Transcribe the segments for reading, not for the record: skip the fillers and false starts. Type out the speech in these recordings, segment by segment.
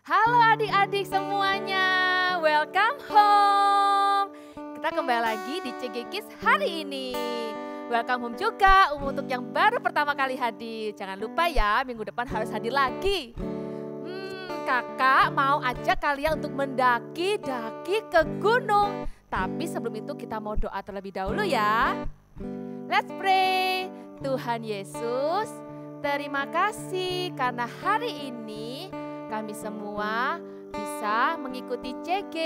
Halo adik-adik semuanya, welcome home. Kita kembali lagi di CG Kids hari ini. Welcome home juga untuk yang baru pertama kali hadir. Jangan lupa ya, minggu depan harus hadir lagi. Kakak mau ajak kalian untuk mendaki-daki ke gunung. Tapi sebelum itu kita mau doa terlebih dahulu ya. Let's pray. Tuhan Yesus, terima kasih karena hari ini kami semua bisa mengikuti CG.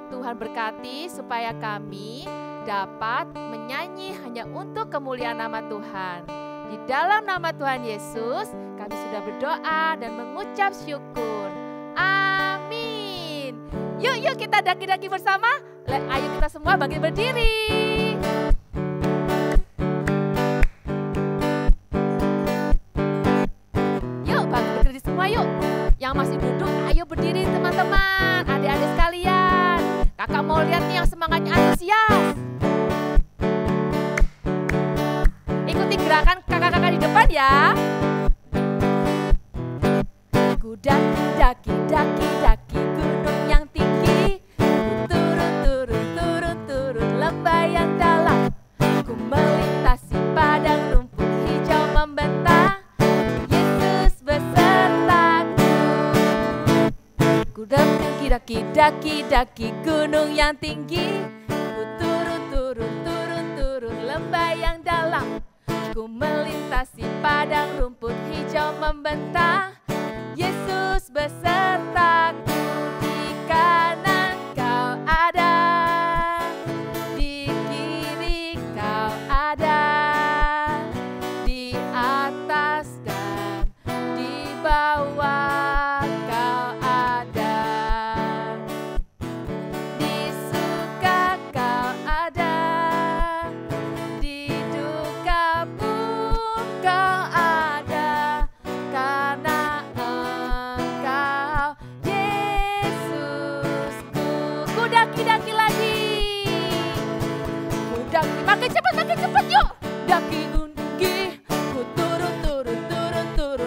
Tuhan berkati supaya kami dapat menyanyi hanya untuk kemuliaan nama Tuhan. Di dalam nama Tuhan Yesus, kami sudah berdoa dan mengucap syukur. Amin. Yuk kita daki-daki bersama. Ayo kita semua bangkit berdiri. Semua yuk, yang masih duduk ayo berdiri teman-teman, adik-adik sekalian. Kakak mau lihat nih yang semangatnya antusias. Ikuti gerakan kakak-kakak di depan ya. Ku daki gunung yang tinggi, ku turun lembah yang dalam, ku melintasi padang rumput hijau membentang. Daki gunung yang tinggi, ku turun lembah yang dalam, ku melintasi padang rumput hijau membentang. Yesus besertaku, di kanan kau ada, di kiri kau ada, di atas dan di bawah. Makin cepat yuk. Daki gunung, ku turun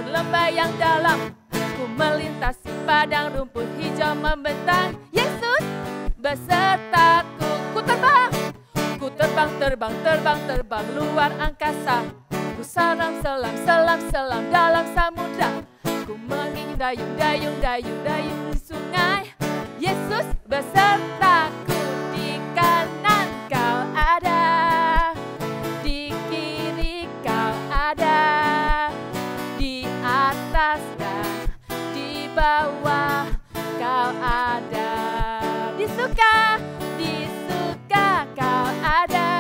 lembah yang dalam, ku melintasi padang rumput hijau membentang. Yesus besertaku, ku terbang luar angkasa, ku selam dalam samudra, ku mengayun dayung di sungai. Yesus besertaku, di kanan kau ada, di atas dan di bawah kau ada. Di suka kau ada,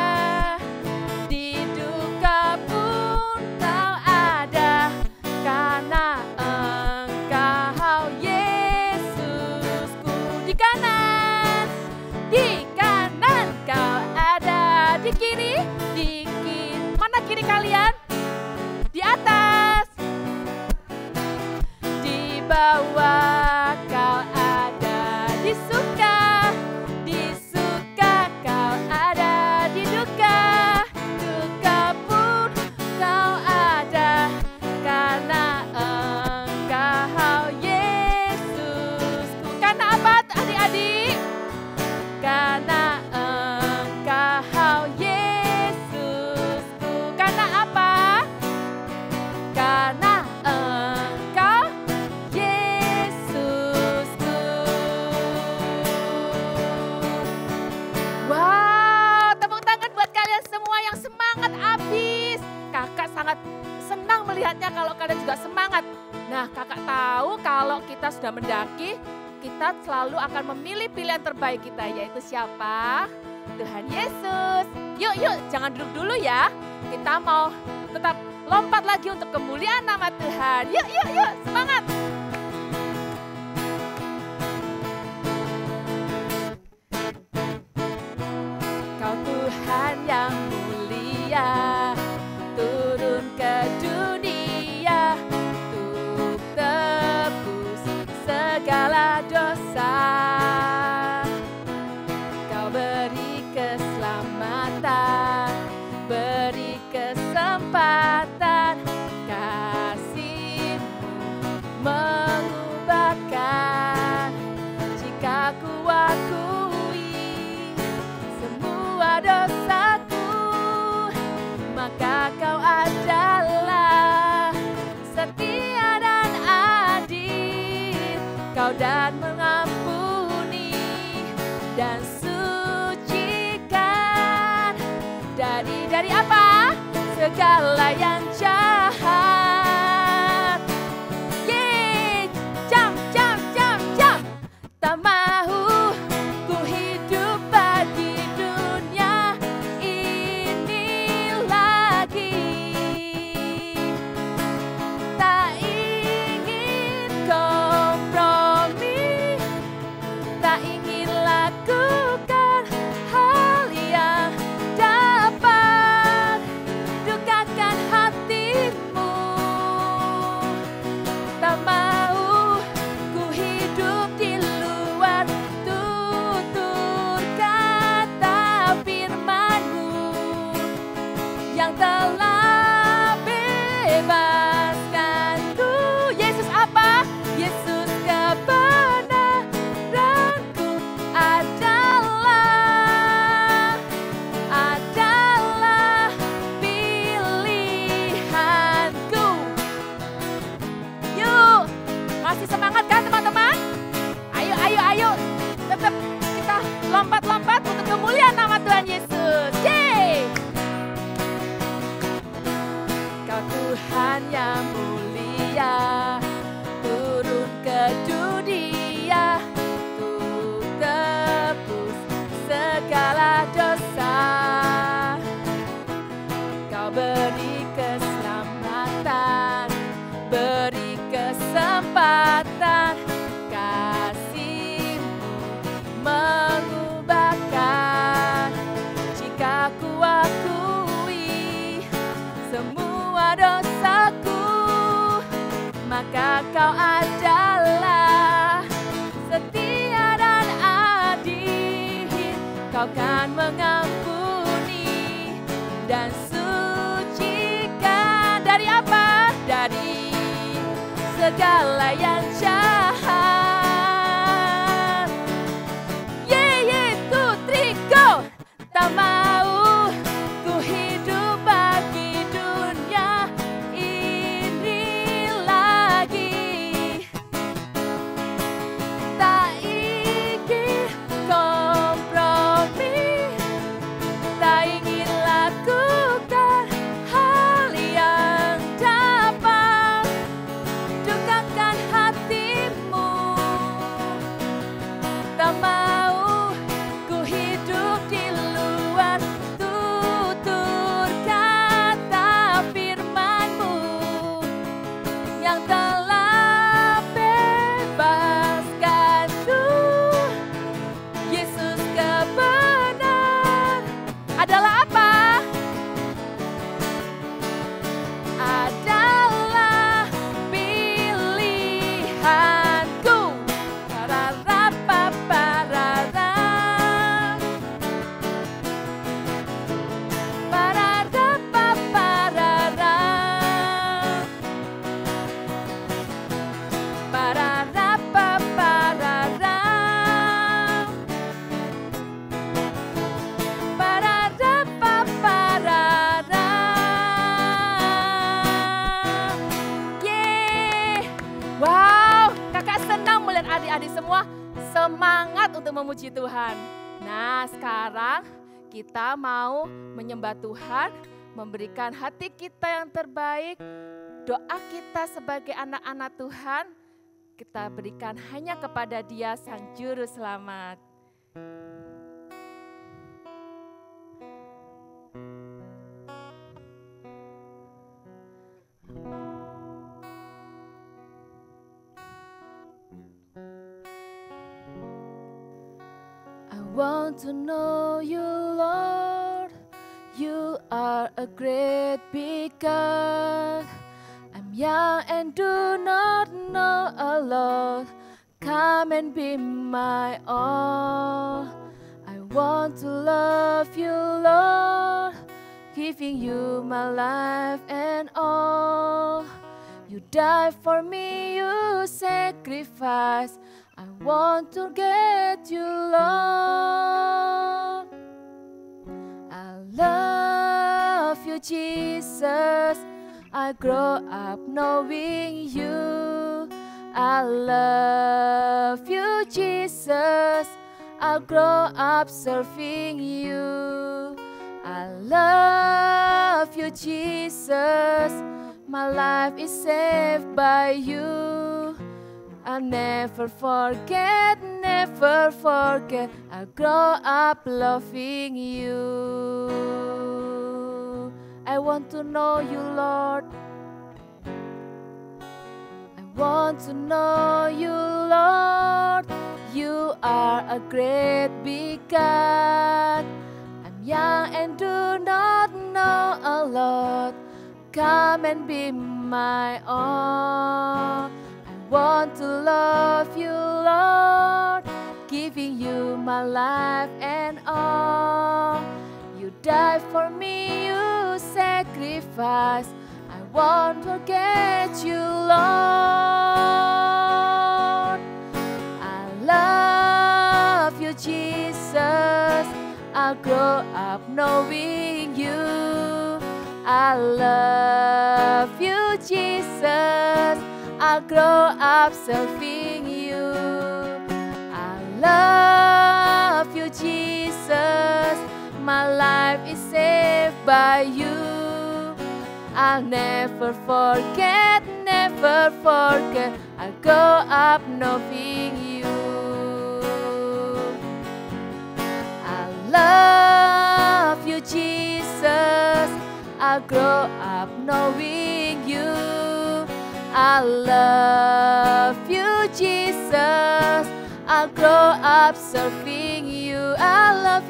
di duka pun kau ada, karena Engkau Yesusku. Di kanan kau ada, di kiri mana kiri kalian? Di atas, di bawah kau ada. Di suka kau ada, di duka pun kau ada, karena Engkau Yesusku. Karena apa adik-adik? Karena Engkau Yesusku. Karena apa? Karena Engkau Yesusku. Wow, tepuk tangan buat kalian semua yang semangat abis. Kakak sangat senang melihatnya kalau kalian juga semangat. Nah, kakak tahu kalau kita sudah mendaki, kita selalu akan memilih pilihan terbaik kita, yaitu siapa? Tuhan Yesus. Yuk, jangan duduk dulu ya. Kita mau tetap lompat lagi untuk kemuliaan nama Tuhan. Yuk, semangat. Kau Tuhan yang mulia, turun ke dunia untuk tebus segala dosa. Kau beri keselamatan, beri kesempatan, kasih bahkan jika ku akui semua dosaku, maka kau adalah setia dan adil. Kau dan mengampuni dan sucikan dari apa? Segala yang jahat. Yeay, jump. Tak mau ku hidup bagi dunia ini lagi. Tak ingin kompromi, tak ingin lakukan hal yang dapat dukakan hatimu. Tak mau ku hidup di luar tutur kata firman-Mu yang telah bebaskanku. Yesus apa? Yesus kebenaranku adalah pilihanku. Yuk, masih semangat kan teman-teman? Ayo. Tetap kita lompat-lompat untuk kemuliaan nama Tuhan Yesus. Yeay! Kau Tuhan yang mulia, turun ke dunia untuk tebus segala dosa. Kau beri keselamatan, beri kesempatan, kasih-Mu mengubahkan. Jika ku akui semua dosaku, maka kau adalah setia dan adil. Kau kan mengampuni dan sucikan dari apa? Dari segala yang jahat. Yeay, 2, 3, go! Tak mau ku hidup bagi dunia ini lagi. Tak ingin kompromi, tak ingin lakukan hal yang dapat dukakan hatimu. Tak mau ku hidup di luar tutur kata firman-Mu yang telah bebaskanku. Yesus kebenaran adalah apa? Adalah pilihanku. Pararapapararam. Pararapapararam. Pararapapararam. Pararapapararam. Yeay. Wow, kakak senang melihat adik-adik semua semangat untuk memuji Tuhan. Nah, sekarang kita mau menyembah Tuhan, memberikan hati kita yang terbaik, doa kita sebagai anak-anak Tuhan, kita berikan hanya kepada Dia Sang Juru Selamat. I want to know You, Lord. You are a great big God. I'm young and do not know a lot. Come and be my all. I want to love You, Lord, giving You my life and all. You died for me, You sacrificed. sacrifice. I want to get you, Lord. I love you, Jesus. I grow up knowing you. I love you, Jesus. I'll grow up serving you. I love you, Jesus. My life is saved by you. I'll never forget, never forget. I'll grow up loving you. I want to know you, Lord. I want to know you, Lord. You are a great big God. I'm young and do not know a lot. Come and be my all. I want to love you, Lord, giving you my life and all. You died for me, you sacrifice. I won't forget you, Lord. I love you, Jesus. I'll grow up knowing you. I love you, Jesus. I'll grow up serving you. I love you, Jesus. My life is saved by you. I'll never forget, never forget. I'll grow up knowing you. I love you, Jesus. I'll grow up knowing you. I love you, Jesus. I'll grow up serving you. I love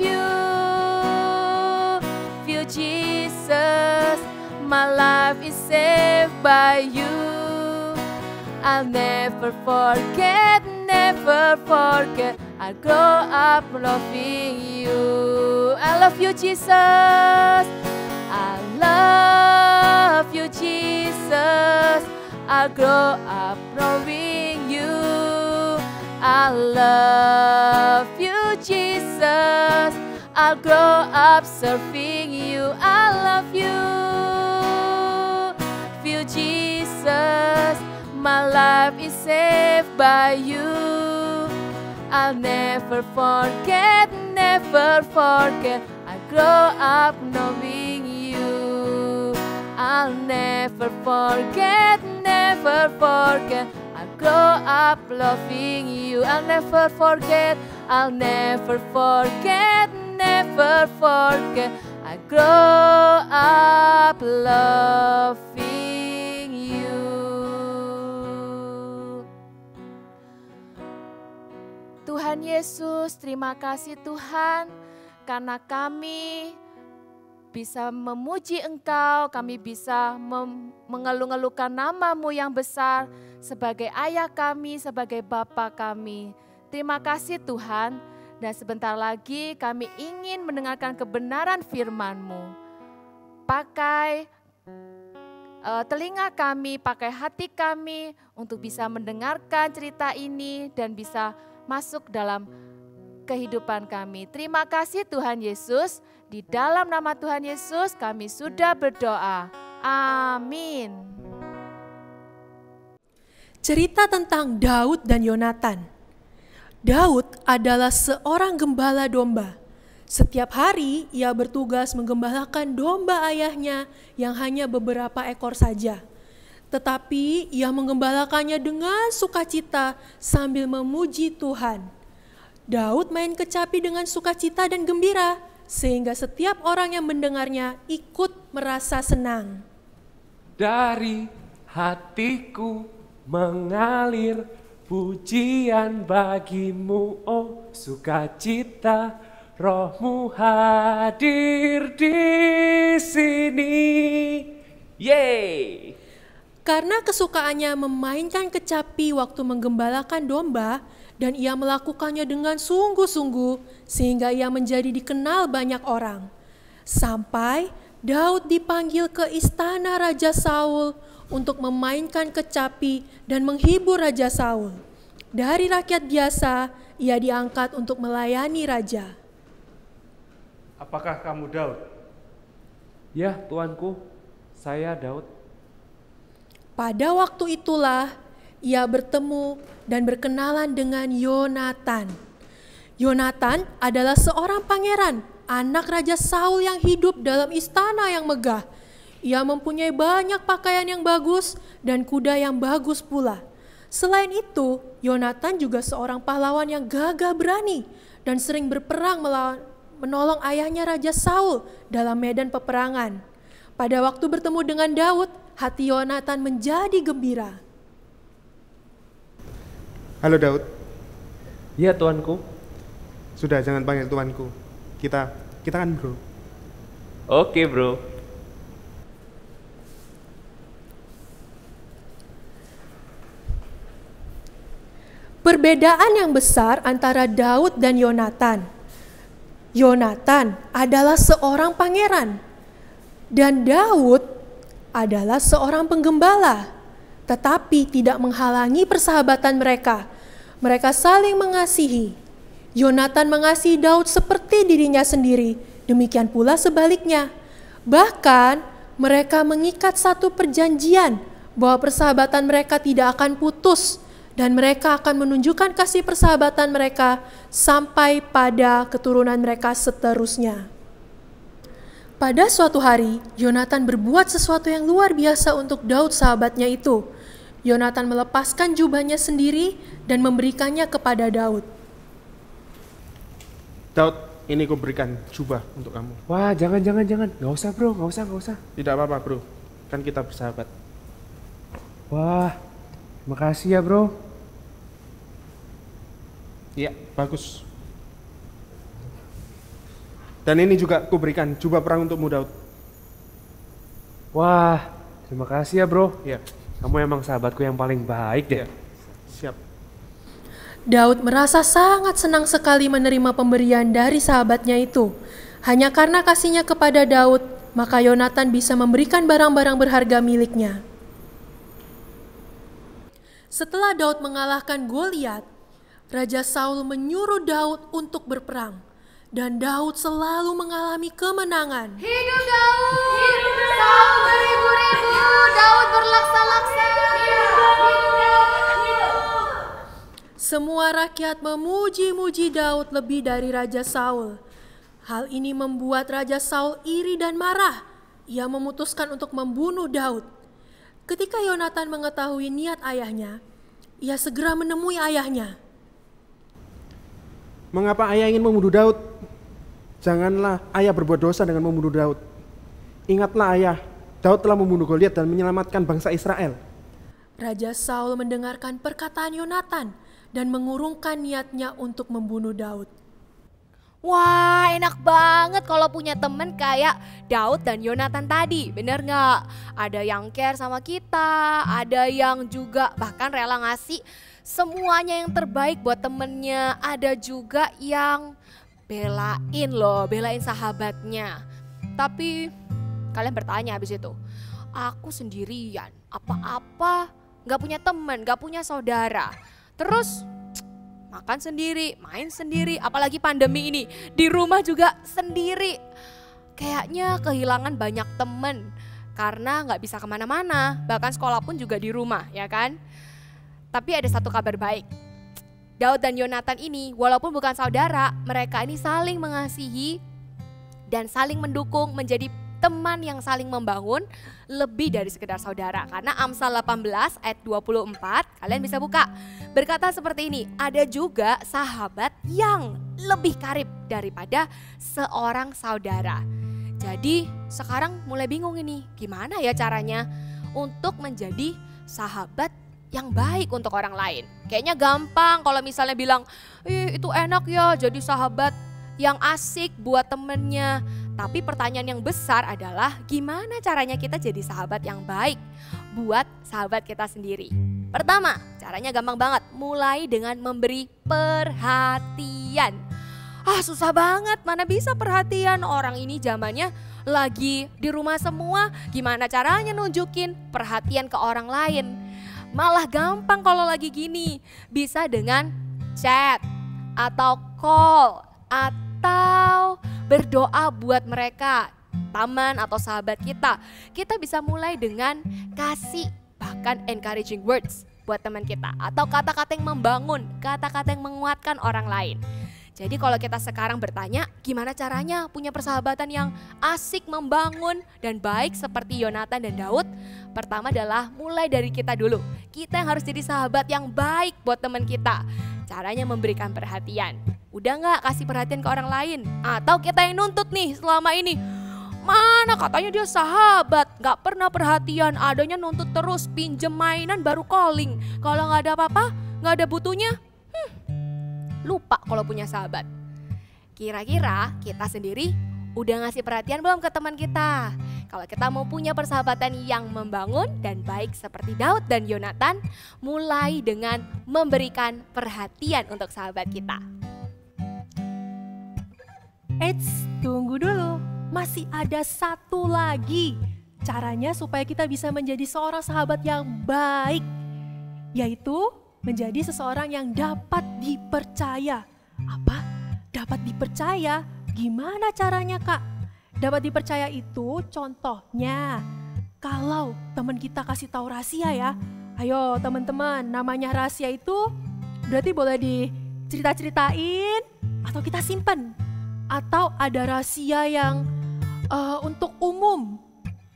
you, Jesus. My life is saved by you. I'll never forget, never forget. I'll grow up loving you. I love you, Jesus. I love you, Jesus. I'll grow up knowing you. I love you, Jesus. I'll grow up serving you. I love you, Jesus. My life is saved by you. I'll never forget, never forget. I'll grow up knowing you. I'll never forget, never forget. I'll grow up loving you. I'll never forget, I'll never forget, never forget. I grow up loving you. Tuhan Yesus, terima kasih Tuhan, karena kami bisa memuji Engkau, kami bisa mengeluh-ngeluhkan nama-Mu yang besar sebagai ayah kami, sebagai Bapa kami. Terima kasih Tuhan, dan sebentar lagi kami ingin mendengarkan kebenaran firman-Mu. Pakai telinga kami, pakai hati kami untuk bisa mendengarkan cerita ini dan bisa masuk dalam kehidupan kami. Terima kasih Tuhan Yesus, di dalam nama Tuhan Yesus kami sudah berdoa. Amin. Cerita tentang Daud dan Yonatan. Daud adalah seorang gembala domba. Setiap hari ia bertugas menggembalakan domba ayahnya yang hanya beberapa ekor saja. Tetapi ia menggembalakannya dengan sukacita sambil memuji Tuhan. Daud main kecapi dengan sukacita dan gembira, sehingga setiap orang yang mendengarnya ikut merasa senang. Dari hatiku mengalir pujian bagimu, oh sukacita, Roh-Mu hadir di sini. Yeay! Karena kesukaannya memainkan kecapi waktu menggembalakan domba, dan ia melakukannya dengan sungguh-sungguh, sehingga ia menjadi dikenal banyak orang. Sampai Daud dipanggil ke istana Raja Saul untuk memainkan kecapi dan menghibur Raja Saul. Dari rakyat biasa, ia diangkat untuk melayani raja. Apakah kamu Daud? Ya, tuanku, saya Daud. Pada waktu itulah ia bertemu dan berkenalan dengan Yonatan. Yonatan adalah seorang pangeran, anak Raja Saul yang hidup dalam istana yang megah. Ia mempunyai banyak pakaian yang bagus dan kuda yang bagus pula. Selain itu, Yonatan juga seorang pahlawan yang gagah berani dan sering berperang menolong ayahnya Raja Saul dalam medan peperangan. Pada waktu bertemu dengan Daud, hati Yonatan menjadi gembira. Halo Daud. Ya, tuanku. Sudah, jangan panggil tuanku. Kita kan bro. Oke, bro. Perbedaan yang besar antara Daud dan Yonatan. Yonatan adalah seorang pangeran dan Daud adalah seorang penggembala, tetapi tidak menghalangi persahabatan mereka. Mereka saling mengasihi. Yonatan mengasihi Daud seperti dirinya sendiri, demikian pula sebaliknya. Bahkan mereka mengikat satu perjanjian bahwa persahabatan mereka tidak akan putus dan mereka akan menunjukkan kasih persahabatan mereka sampai pada keturunan mereka seterusnya. Pada suatu hari, Yonatan berbuat sesuatu yang luar biasa untuk Daud sahabatnya itu. Yonatan melepaskan jubahnya sendiri dan memberikannya kepada Daud. Daud, ini ku berikan jubah untuk kamu. Wah, jangan. Nggak usah, bro. Nggak usah. Tidak apa-apa bro, kan kita bersahabat. Wah, makasih ya, bro. Iya, bagus. Dan ini juga ku berikan jubah perang untukmu Daud. Wah, terima kasih ya, bro. Iya. Kamu emang sahabatku yang paling baik deh. Iya. Siap. Daud merasa sangat senang sekali menerima pemberian dari sahabatnya itu. Hanya karena kasihnya kepada Daud, maka Yonatan bisa memberikan barang-barang berharga miliknya. Setelah Daud mengalahkan Goliat, Raja Saul menyuruh Daud untuk berperang. Dan Daud selalu mengalami kemenangan. Hidup Daud! Saul beribu-ribu, Daud berlaksa-laksa. Semua rakyat memuji-muji Daud lebih dari Raja Saul. Hal ini membuat Raja Saul iri dan marah. Ia memutuskan untuk membunuh Daud. Ketika Yonatan mengetahui niat ayahnya, ia segera menemui ayahnya. Mengapa ayah ingin membunuh Daud? Janganlah ayah berbuat dosa dengan membunuh Daud. Ingatlah ayah, Daud telah membunuh Goliat dan menyelamatkan bangsa Israel. Raja Saul mendengarkan perkataan Yonatan dan mengurungkan niatnya untuk membunuh Daud. Wah, enak banget kalau punya temen kayak Daud dan Yonatan tadi, bener gak? Ada yang care sama kita, ada yang juga bahkan rela ngasih semuanya yang terbaik buat temennya. Ada juga yang belain sahabatnya. Tapi kalian bertanya habis itu, aku sendirian, apa-apa, gak punya temen, gak punya saudara. Terus makan sendiri, main sendiri, apalagi pandemi ini, di rumah juga sendiri. Kayaknya kehilangan banyak temen karena gak bisa kemana-mana, bahkan sekolah pun juga di rumah, ya kan? Tapi ada satu kabar baik. Daud dan Yonatan ini walaupun bukan saudara, mereka ini saling mengasihi dan saling mendukung, menjadi teman yang saling membangun lebih dari sekedar saudara. Karena Amsal 18 ayat 24, kalian bisa buka. Berkata seperti ini, ada juga sahabat yang lebih karib daripada seorang saudara. Jadi sekarang mulai bingung ini, gimana ya caranya untuk menjadi sahabat yang baik untuk orang lain. Kayaknya gampang kalau misalnya bilang, itu enak ya jadi sahabat yang asik buat temennya. Tapi pertanyaan yang besar adalah gimana caranya kita jadi sahabat yang baik buat sahabat kita sendiri. Pertama, caranya gampang banget, mulai dengan memberi perhatian. Susah banget, mana bisa perhatian, orang ini zamannya lagi di rumah semua, gimana caranya nunjukin perhatian ke orang lain? Malah gampang kalau lagi gini, bisa dengan chat atau call atau berdoa buat mereka, teman atau sahabat kita. Kita bisa mulai dengan kasih bahkan encouraging words buat teman kita atau kata-kata yang membangun, kata-kata yang menguatkan orang lain. Jadi kalau kita sekarang bertanya gimana caranya punya persahabatan yang asik, membangun dan baik seperti Yonatan dan Daud, pertama adalah mulai dari kita dulu. Kita yang harus jadi sahabat yang baik buat teman kita. Caranya memberikan perhatian. Udah gak kasih perhatian ke orang lain? Atau kita yang nuntut nih selama ini, mana katanya dia sahabat, gak pernah perhatian, adanya nuntut terus, pinjem mainan baru calling. Kalau gak ada apa-apa, gak ada butuhnya, lupa kalau punya sahabat. Kira-kira kita sendiri udah ngasih perhatian belum ke teman kita? Kalau kita mau punya persahabatan yang membangun dan baik seperti Daud dan Yonatan, mulai dengan memberikan perhatian untuk sahabat kita. Eits, tunggu dulu. Masih ada satu lagi caranya supaya kita bisa menjadi seorang sahabat yang baik, yaitu menjadi seseorang yang dapat dipercaya. Apa? Dapat dipercaya? Gimana caranya, Kak? Dapat dipercaya itu contohnya kalau teman kita kasih tahu rahasia ya. Ayo teman-teman, namanya rahasia itu berarti boleh dicerita-ceritain atau kita simpen. Atau ada rahasia yang untuk umum.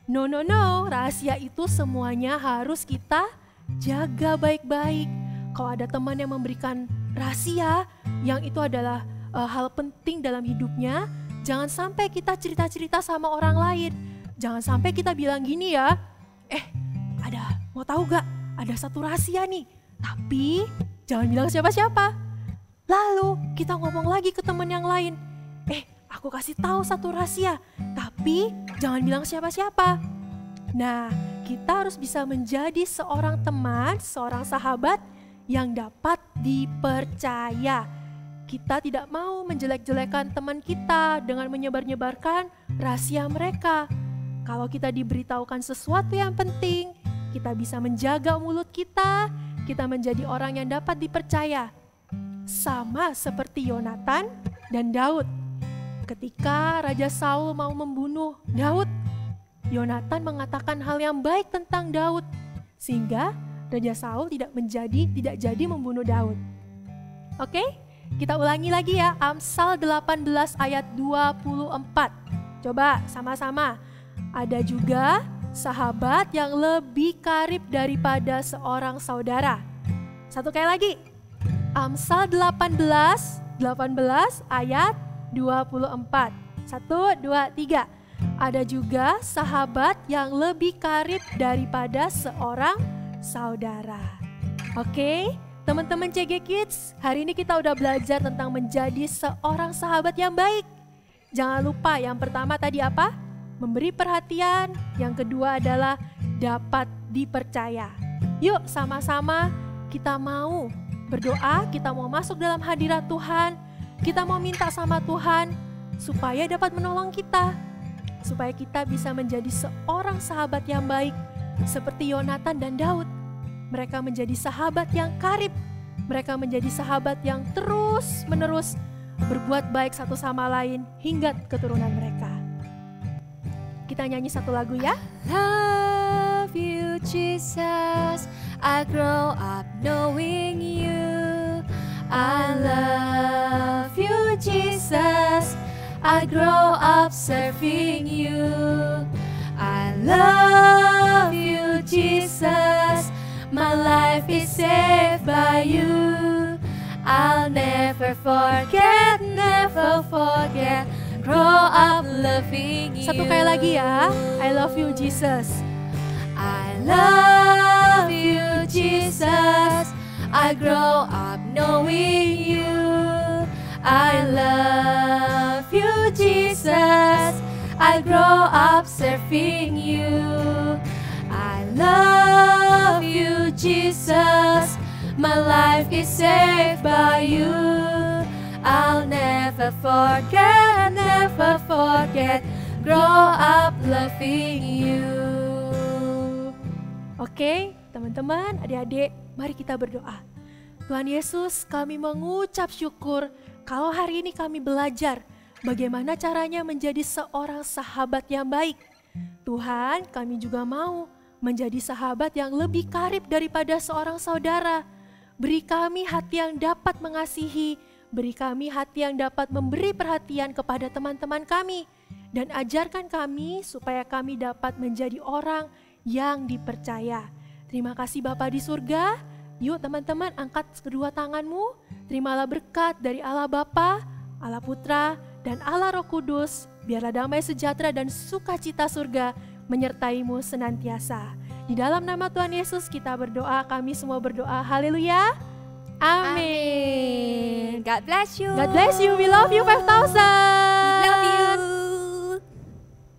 No, rahasia itu semuanya harus kita jaga baik-baik. Kalau ada teman yang memberikan rahasia yang itu adalah hal penting dalam hidupnya, jangan sampai kita cerita-cerita sama orang lain. Jangan sampai kita bilang gini ya, mau tahu gak? Ada satu rahasia nih, tapi jangan bilang siapa-siapa. Lalu kita ngomong lagi ke teman yang lain, aku kasih tahu satu rahasia, tapi jangan bilang siapa-siapa. Nah, kita harus bisa menjadi seorang teman, seorang sahabat yang dapat dipercaya. Kita tidak mau menjelek-jelekan teman kita dengan menyebar-nyebarkan rahasia mereka. Kalau kita diberitahukan sesuatu yang penting, kita bisa menjaga mulut kita menjadi orang yang dapat dipercaya. Sama seperti Yonatan dan Daud. Ketika Raja Saul mau membunuh Daud, Yonatan mengatakan hal yang baik tentang Daud, sehingga Raja Saul tidak jadi membunuh Daud. Oke, kita ulangi lagi ya, Amsal 18 ayat 24. Coba sama-sama. Ada juga sahabat yang lebih karib daripada seorang saudara. Satu kali lagi. Amsal 18 ayat 24. 1, 2, 3. Ada juga sahabat yang lebih karib daripada seorang saudara. Oke, teman-teman CG Kids, hari ini kita udah belajar tentang menjadi seorang sahabat yang baik. Jangan lupa yang pertama tadi apa? Memberi perhatian. Yang kedua adalah dapat dipercaya. Yuk sama-sama kita mau berdoa, kita mau masuk dalam hadirat Tuhan. Kita mau minta sama Tuhan supaya dapat menolong kita. Supaya kita bisa menjadi seorang sahabat yang baik seperti Yonatan dan Daud. Mereka menjadi sahabat yang karib. Mereka menjadi sahabat yang terus-menerus berbuat baik satu sama lain hingga keturunan mereka. Kita nyanyi satu lagu ya. Love you Jesus, I grow up knowing you. I love you Jesus, I grow up serving you. I love you Jesus, my life is saved by you. I'll never forget, grow up loving you. Satu kali lagi ya. I love you Jesus. I love you Jesus, I grow up knowing you. I love you Jesus, I grow up serving you. I love you Jesus, my life is saved by you. I'll never forget, grow up loving you. Oke, teman-teman, adik-adik, mari kita berdoa. Tuhan Yesus, kami mengucap syukur kalau hari ini kami belajar bagaimana caranya menjadi seorang sahabat yang baik. Tuhan, kami juga mau menjadi sahabat yang lebih karib daripada seorang saudara. Beri kami hati yang dapat mengasihi, beri kami hati yang dapat memberi perhatian kepada teman-teman kami, dan ajarkan kami supaya kami dapat menjadi orang yang dipercaya. Terima kasih Bapa di surga. Yuk teman-teman, angkat kedua tanganmu. Terimalah berkat dari Allah Bapa, Allah Putra, dan Allah Roh Kudus. Biarlah damai sejahtera dan sukacita surga menyertaimu senantiasa. Di dalam nama Tuhan Yesus kita berdoa, kami semua berdoa. Haleluya. Amin. God bless you. God bless you. We love you 5000.